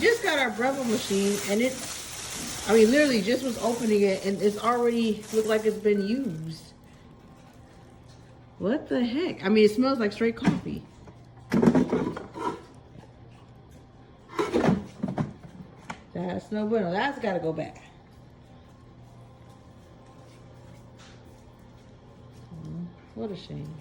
just got our Breville machine, and I mean, literally just was opening it, and it's already looked like it's been used. What the heck? I mean, it smells like straight coffee. That's no bueno. That's got to go back. What a shame.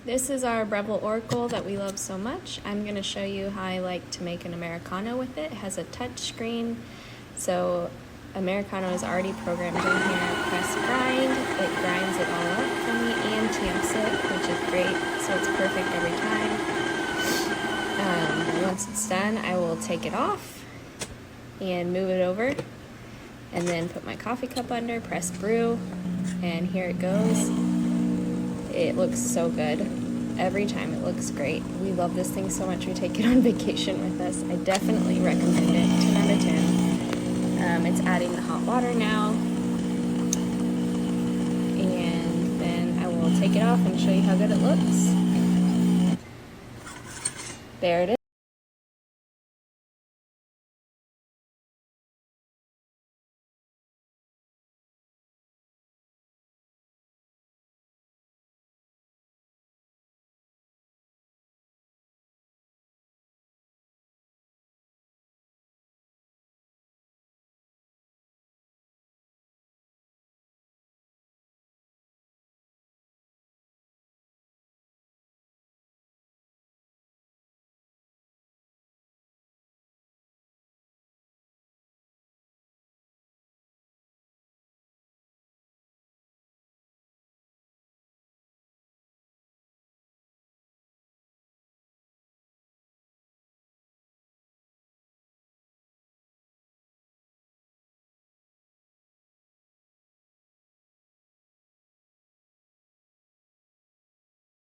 This is our Breville Oracle that we love so much. I'm going to show you how I like to make an Americano with it. It has a touch screen, so Americano is already programmed in here. Press grind, it grinds it all up for me and tamps it, which is great, so it's perfect every time. Once it's done, I will take it off and move it over, and then put my coffee cup under, press brew, and here it goes. It looks so good. Every time it looks great. We love this thing so much we take it on vacation with us. I definitely recommend it. 10 out of 10. It's adding the hot water now. And then I will take it off and show you how good it looks. There it is.